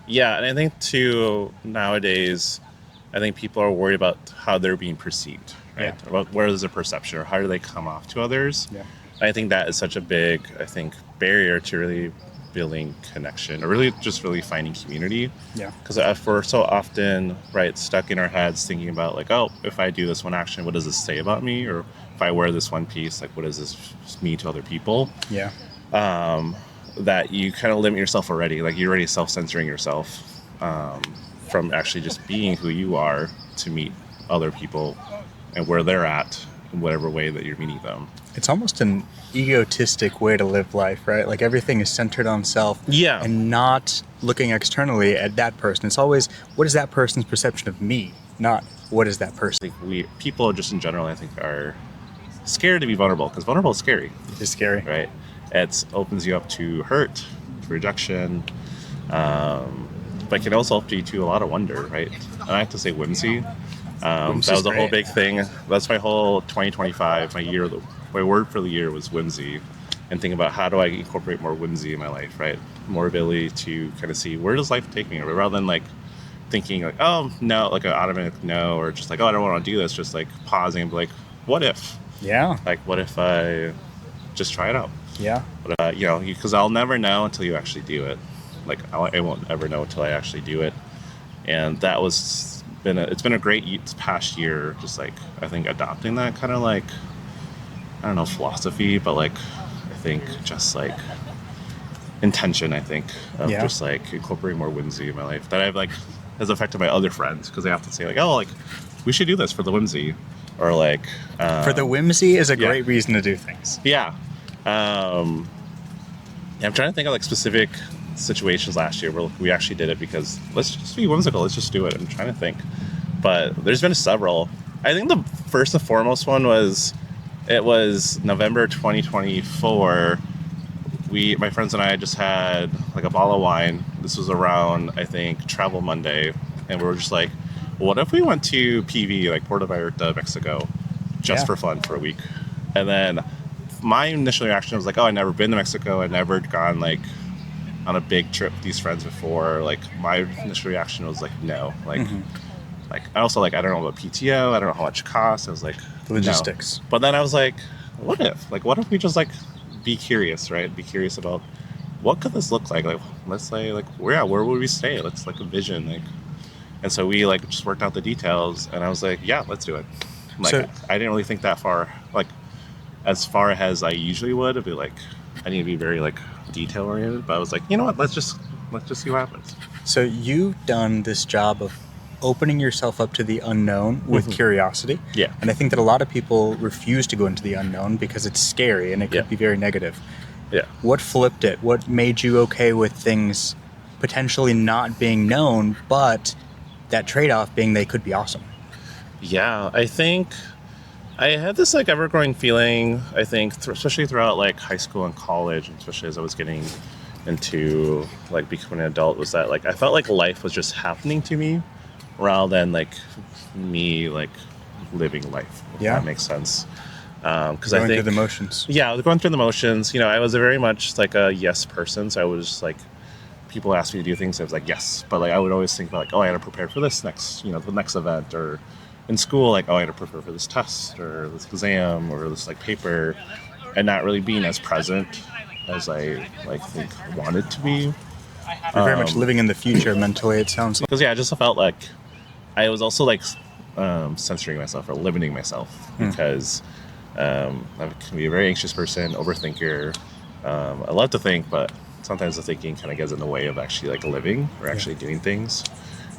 Yeah, and I think too nowadays, I think people are worried about how they're being perceived, right? Yeah. About where is their perception or how do they come off to others? Yeah. I think that is such a big, I think, barrier to really building connection or really just really finding community. Yeah. Because if we're so often, right, stuck in our heads thinking about like, oh, if I do this one action, what does this say about me? Or if I wear this one piece, like, what does this mean to other people? Yeah. That you kind of limit yourself already. Like, you're already self-censoring yourself from actually just being who you are to meet other people and where they're at in whatever way that you're meeting them. It's almost an egotistic way to live life, right? Like everything is centered on self Yeah. and not looking externally at that person. It's always, what is that person's perception of me? Not what is that person? I think we people just in general, I think, are scared to be vulnerable because vulnerable is scary, It's scary. right? It opens you up to hurt, to rejection, but can also open you to a lot of wonder, right? And I have to say, Whimsy. That was a whole big thing. That's my whole 2025. My word for the year was whimsy, and think about how do I incorporate more whimsy in my life, right? More ability to kind of see where does life take me, rather than like thinking like, oh no, like an automatic no, or just like, oh, I don't want to do this. Just like pausing and be like, what if? Yeah. Like, what if I just try it out? Yeah. But because I'll never know until you actually do it. Like, I won't ever know until I actually do it. And that was it's been a great past year. Just like, I think adopting that kind of like, I don't know, philosophy, but like, I think just like intention. I think of Yeah. just like incorporating more whimsy in my life that I've like has affected my other friends because they have to say like, oh, like we should do this for the whimsy, or like For the whimsy is a yeah. great reason to do things. yeah. Yeah, I'm trying to think of like specific situations last year where we actually did it because let's just be whimsical. Let's just do it. I'm trying to think, but there's been several. I think the first and foremost one was it was November 2024. My friends and I just had like a bottle of wine. This was around, I think, Travel Monday, and we were just like, what if we went to PV, like Puerto Vallarta, Mexico, just Yeah. for fun for a week? And then my initial reaction was like, oh, I've never been to Mexico. I've never gone like on a big trip with these friends before. Like, my initial reaction was like, no. Like, like I also like, I don't know about PTO. I don't know how much it costs. I was like, Logistics. no. But then I was like, what if? Like, what if we just like be curious, right? Be curious about what could this look like? Like, let's say like, where would we stay? Let's like envision like. And so we like just worked out the details, and I was like, yeah, let's do it. Like, So- I didn't really think that far, like as far as I usually would. It'd be like, I need to be very like detail oriented, but I was like, you know what? Let's just see what happens. So you've done this job of opening yourself up to the unknown with curiosity. Yeah. And I think that a lot of people refuse to go into the unknown because it's scary and it could Yeah. be very negative. Yeah. What flipped it? What made you okay with things potentially not being known, but that trade-off being they could be awesome? Yeah, I think I had this like ever-growing feeling, I think, especially throughout like high school and college, and especially as I was getting into like becoming an adult, was that like I felt like life was just happening to me rather than like me like living life, if Yeah. that makes sense. Because I Going think through the motions. yeah, I was going through the motions. I was a very much like a yes person, so I was like, people asked me to do things, I was like yes, but like I would always think about like, oh, I got to prepare for this next, the next event, or in school, like, oh, I got to prepare for this test or this exam or this like paper, and not really being as present as I like think wanted to be. You're very much living in the future mentally, it sounds like. Because yeah, I just felt like I was also like censoring myself or limiting myself because I can be a very anxious person, overthinker. I love to think, but sometimes the thinking kind of gets in the way of actually like living or actually doing things.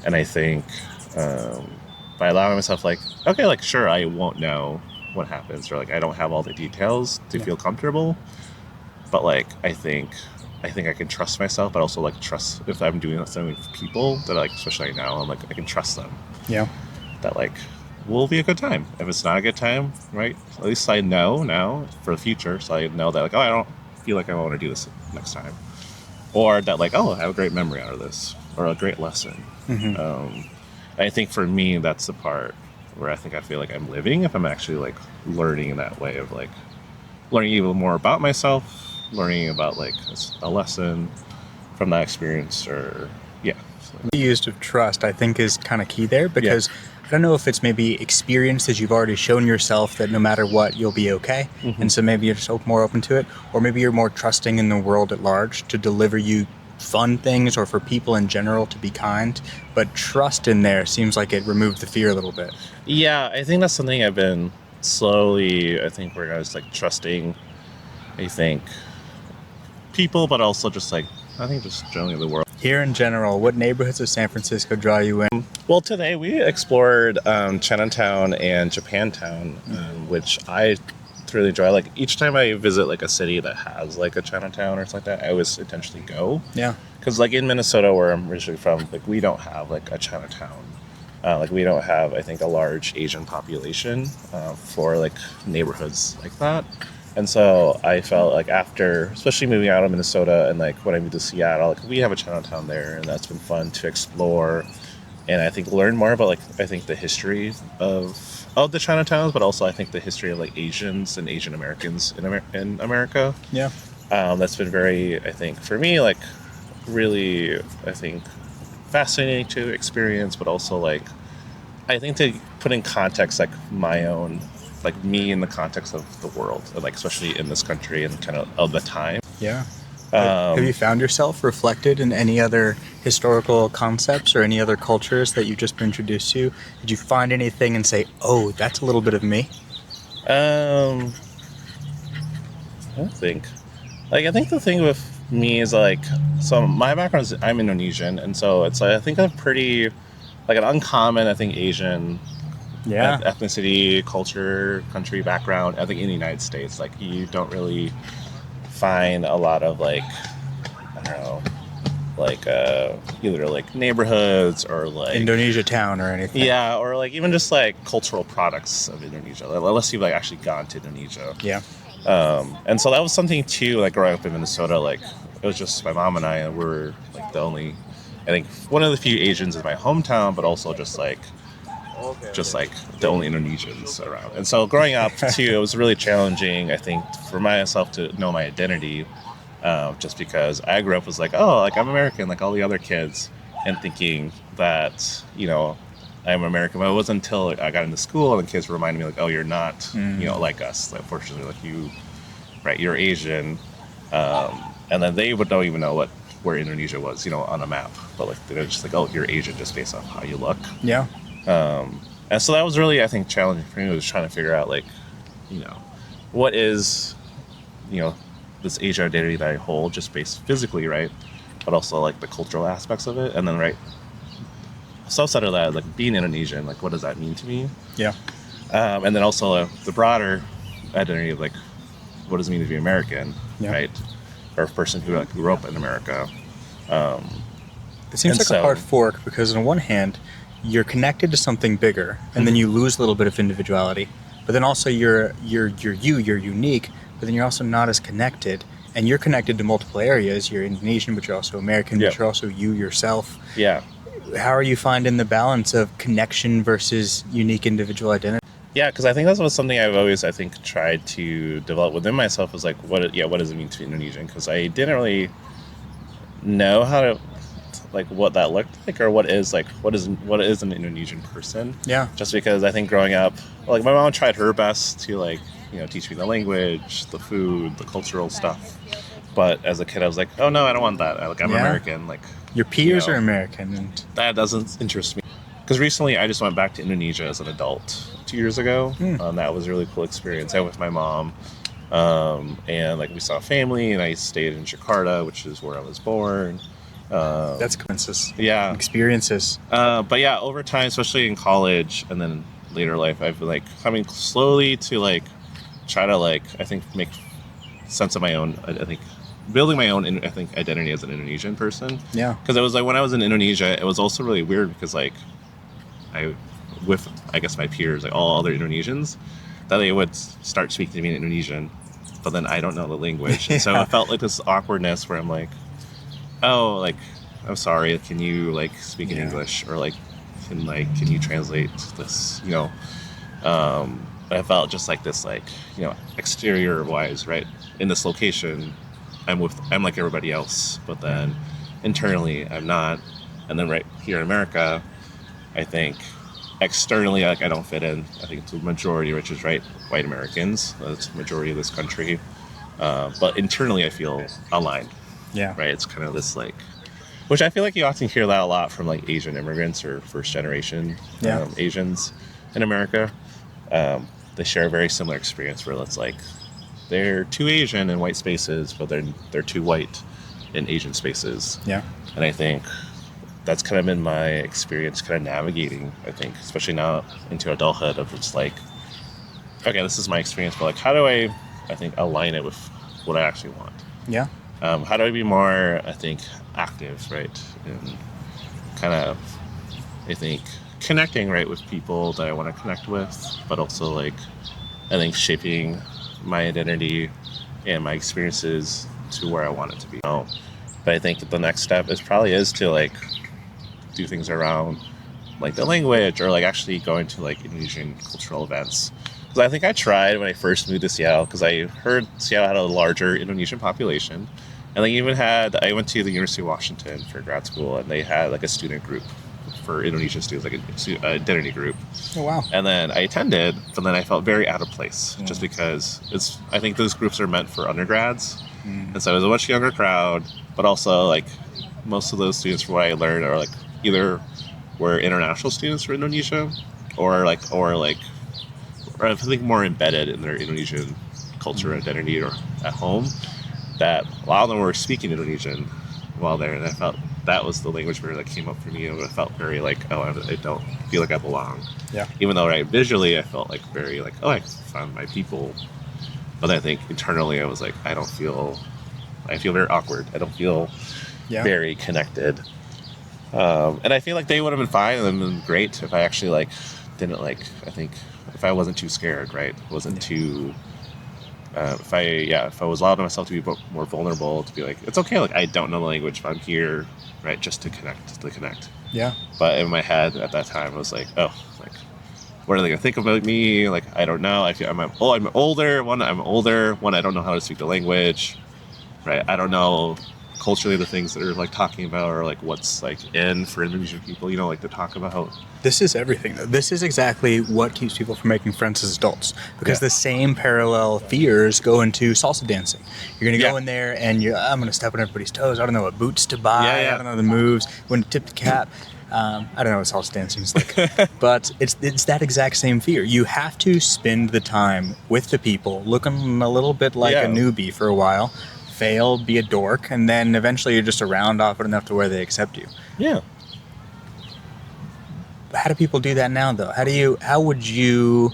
And I think by allowing myself like, okay, like sure, I won't know what happens, or like I don't have all the details to feel comfortable, but like I think I can trust myself, but also like trust if I'm doing something with people that like, especially now, I'm like I can trust them. Yeah. That like will be a good time. If it's not a good time, right? At least I know now for the future, so I know that like, oh, I don't feel like I want to do this next time, or that like, oh, I have a great memory out of this, or a great lesson. I think for me, that's the part where I think I feel like I'm living if I'm actually like learning in that way of like learning even more about myself, learning about like a lesson from that experience, or yeah. The use of trust, I think, is kind of key there because I don't know if it's maybe experience that you've already shown yourself that no matter what, you'll be okay. Mm-hmm. And so maybe you're just more open to it. Or maybe you're more trusting in the world at large to deliver you fun things or for people in general to be kind. But trust in there seems like it removed the fear a little bit. Yeah, I think that's something I've been slowly, I think we're guys like trusting, I think, people, but also just like, I think just generally the world. Here in general, what neighborhoods of San Francisco draw you in? Well, today we explored Chinatown and Japantown, which I really enjoy. Like each time I visit like a city that has like a Chinatown or something like that, I always intentionally go. Yeah. Because like in Minnesota, where I'm originally from, like we don't have like a Chinatown. Like we don't have, I think, a large Asian population for like neighborhoods like that. And so I felt like after, especially moving out of Minnesota and like when I moved to Seattle, like we have a Chinatown there, and that's been fun to explore, and I think learn more about like I think the history of the Chinatowns, but also I think the history of like Asians and Asian Americans in America. Yeah. That's been very, I think, for me, like really, I think, fascinating to experience, but also like I think to put in context like my own, like me in the context of the world, and like especially in this country and kind of the time. Yeah. Have you found yourself reflected in any other historical concepts or any other cultures that you've just been introduced to? Did you find anything and say, oh, that's a little bit of me? I don't think. Like, I think the thing with me is like, so my background is I'm Indonesian, and so it's like I think a pretty, like an uncommon, I think, Asian ethnicity, culture, country background. I think in the United States, like you don't really find a lot of like, I don't know, like either like neighborhoods or like Indonesia town or anything. Yeah, or like even just like cultural products of Indonesia, like, unless you've like actually gone to Indonesia. Yeah. And so that was something too, like growing up in Minnesota, like it was just my mom and I, and we were like the only, I think, one of the few Asians in my hometown, but also just like the only Indonesians around. And so growing up too, it was really challenging, I think, for myself to know my identity, just because I grew up was like, oh, like I'm American, like all the other kids, and thinking that, you know, I'm American. But it wasn't until I got into school and the kids reminded me like, oh, you're not, you know, like us. Like, unfortunately, like you, right, you're Asian. And then they don't even know where Indonesia was, you know, on a map. But like they're just like, oh, you're Asian just based on how you look. Yeah. And so that was really, I think, challenging for me, was trying to figure out like, you know, what is, you know, this Asian identity that I hold just based physically, right? But also like the cultural aspects of it. And then, right, outside of that, like being Indonesian, like what does that mean to me? Yeah. And then also the broader identity of like, what does it mean to be American, right? Or a person who like, grew up in America. It seems like a hard fork because on one hand, you're connected to something bigger, and then you lose a little bit of individuality. But then also you're unique, but then you're also not as connected. And you're connected to multiple areas. You're Indonesian, but you're also American, but you're also you yourself. Yeah. How are you finding the balance of connection versus unique individual identity? Yeah, because I think that was something I've always, I think, tried to develop within myself, was like, what does it mean to be Indonesian? Because I didn't really know how to, like, what that looked like, or what is an Indonesian person. Yeah. Just because I think growing up, like, my mom tried her best to, like, you know, teach me the language, the food, the cultural stuff. But as a kid, I was like, oh no, I don't want that. I'm American. Like, your peers are American, and that doesn't interest me. Because recently, I just went back to Indonesia as an adult 2 years ago. That was a really cool experience. I went with my mom, and like we saw family, and I stayed in Jakarta, which is where I was born. That's coincidences. Yeah, experiences. But yeah, over time, especially in college and then later life, I've been like coming slowly to like try to like, I think, make sense of my own. I think building my own, I think, identity as an Indonesian person. Yeah. Because it was like when I was in Indonesia, it was also really weird because like with I guess my peers, like all other Indonesians, that they would start speaking to me in Indonesian, but then I don't know the language, and so it felt like this awkwardness where I'm like, oh, like, I'm sorry, can you like speak in English, or like can you translate this, you know? I felt just like this, like, you know, exterior wise, right, in this location, I'm like everybody else, but then internally I'm not. And then right here in America, I think externally, like I don't fit in. I think it's the majority, which is right, white Americans. That's the majority of this country. But internally, I feel aligned. Yeah. Right. It's kind of this like, which I feel like you often hear that a lot from like Asian immigrants or first generation Asians in America. They share a very similar experience where it's like they're too Asian in white spaces, but they're too white in Asian spaces. Yeah. And I think that's kind of been my experience kind of navigating, I think, especially now into adulthood of just like, okay, this is my experience, but like, how do I think, align it with what I actually want? Yeah. How do I be more, I think, active, right? And kind of, I think, connecting, right, with people that I want to connect with, but also, like, I think shaping my identity and my experiences to where I want it to be. But I think the next step is to, like, do things around, like, the language or, like, actually going to, like, Indonesian cultural events. Because I think I tried when I first moved to Seattle, because I heard Seattle had a larger Indonesian population. And they even I went to the University of Washington for grad school, and they had like a student group for Indonesian students, like a identity group. Oh, wow. And then I attended, but then I felt very out of place just because I think those groups are meant for undergrads. And so it was a much younger crowd, but also like most of those students, from what I learned, are like either were international students for Indonesia or I think more embedded in their Indonesian culture identity or at home. That a lot of them were speaking Indonesian while there, and I felt that was the language barrier that came up for me, and it felt very like, oh, I don't feel like I belong. Yeah. Even though right visually I felt like very like, oh, I found my people, but I think internally I was like, I feel very awkward. I don't feel very connected. And I feel like they would have been fine and been great if I actually like didn't like. I think if I wasn't too scared, right, wasn't too. If I was allowed myself to be more vulnerable, to be like, it's okay, like I don't know the language, but I'm here, right, just to connect. Yeah. But in my head at that time, I was like, oh, like, what are they gonna think about me? Like, I don't know. I feel I'm older. One, I don't know how to speak the language, right? I don't know culturally the things that they're like talking about, or like what's like in for Indonesian people, like to talk about. This is everything, though. This is exactly what keeps people from making friends as adults, because the same parallel fears go into salsa dancing. You're going to go in there and I'm going to step on everybody's toes. I don't know what boots to buy. I don't know the moves. When to tip the cap. I don't know what salsa dancing is like. But it's that exact same fear. You have to spend the time with the people, looking a little bit like a newbie for a while, fail, be a dork, and then eventually you're just around often enough to where they accept you. Yeah. How do people do that now, though? How would you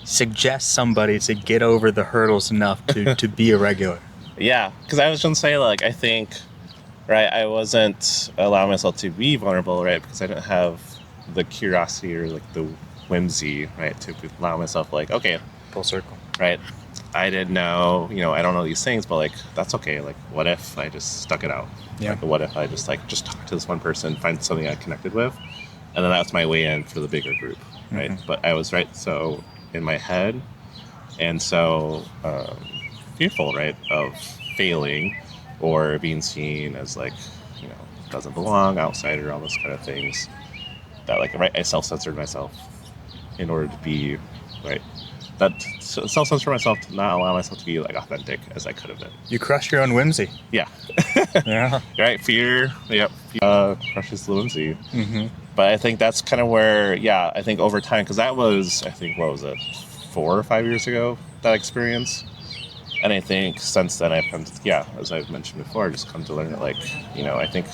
suggest somebody to get over the hurdles enough to be a regular? Yeah, because I was going to say, like, I think, right, I wasn't allowing myself to be vulnerable, right, because I didn't have the curiosity or, like, the whimsy, right, to allow myself, like, okay. Full circle. Right. I didn't know, I don't know these things, but, like, that's okay. Like, what if I just stuck it out? Yeah. Like, what if I just talk to this one person, find something I connected with? And then that's my way in for the bigger group, right? Mm-hmm. But I was so in my head and so fearful, right, of failing or being seen as like, doesn't belong, outsider, all those kind of things. That like, right, I self-censored myself in order to be, right, that self-censor myself to not allow myself to be like authentic as I could have been. You crushed your own whimsy. Yeah. Yeah. Right, fear, crushes the whimsy. Mm-hmm. But I think that's kind of where, I think over time, because that was, I think, what was it, 4 or 5 years ago, that experience. And I think since then I've come to, as I've mentioned before, just come to learn that, like, I think,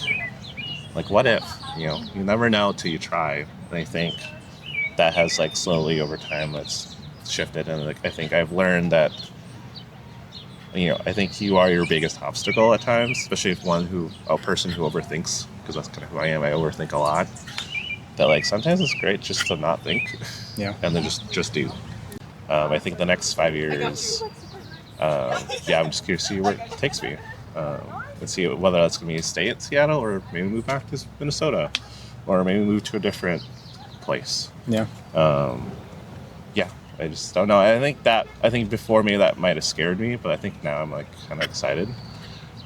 like, what if, you never know till you try. And I think that has, like, slowly over time, that's shifted. And, like, I think I've learned that, I think you are your biggest obstacle at times, especially if a person who overthinks, because that's kind of who I am. I overthink a lot. That like sometimes it's great just to not think, and then just do. I think the next 5 years, I'm just curious to see where it takes me, and see whether that's going to be stay in Seattle or maybe move back to Minnesota, or maybe move to a different place. Yeah. I just don't know. I think before me that might have scared me, but I think now I'm like kind of excited.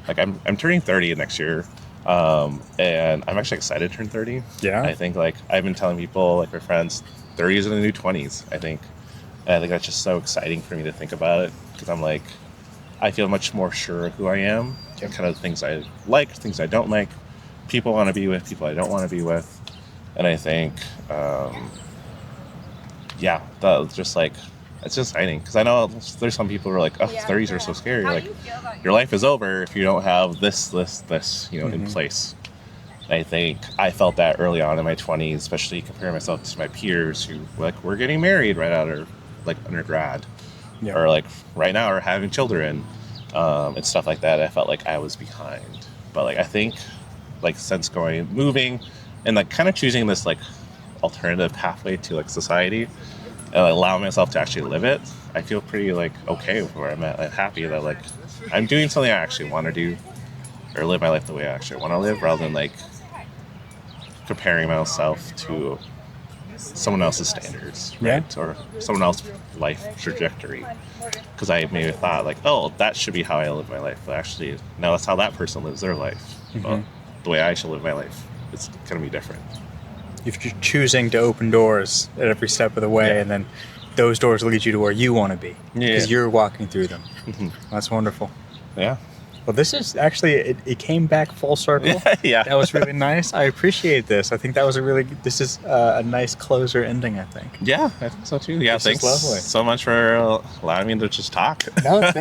Like I'm turning 30 next year. And I'm actually excited to turn 30. Yeah. I think like I've been telling people, like my friends, 30 is in the new 20s. I think that's just so exciting for me to think about it, because I'm like, I feel much more sure of who I am, and kind of things I like, things I don't like, people I want to be with, people I don't want to be with. And I think, that was just like, it's just exciting, because I know there's some people who are like, oh, 30s are so scary. Like, your life is over if you don't have this, in place. And I think I felt that early on in my 20s, especially comparing myself to my peers who like were getting married right out of like undergrad, or like right now are having children, and stuff like that. I felt like I was behind. But like I think like since moving and like kind of choosing this like alternative pathway to like society and allowing myself to actually live it, I feel pretty like okay with where I'm at. I'm happy that like I'm doing something I actually want to do, or live my life the way I actually want to live, rather than like comparing myself to someone else's standards, right? Or someone else's life trajectory. Because I maybe thought like, oh, that should be how I live my life. But actually, no, that's how that person lives their life. Well, the way I should live my life, it's going to be different. If you're choosing to open doors at every step of the way, and then those doors lead you to where you want to be, because you're walking through them. That's wonderful. Yeah. Well, this is actually, it came back full circle. Yeah. That was really nice. I appreciate this. I think that was this is a nice closer ending, I think. Yeah, I think so too. Yeah, this thanks is lovely. so much for allowing me to just talk. No,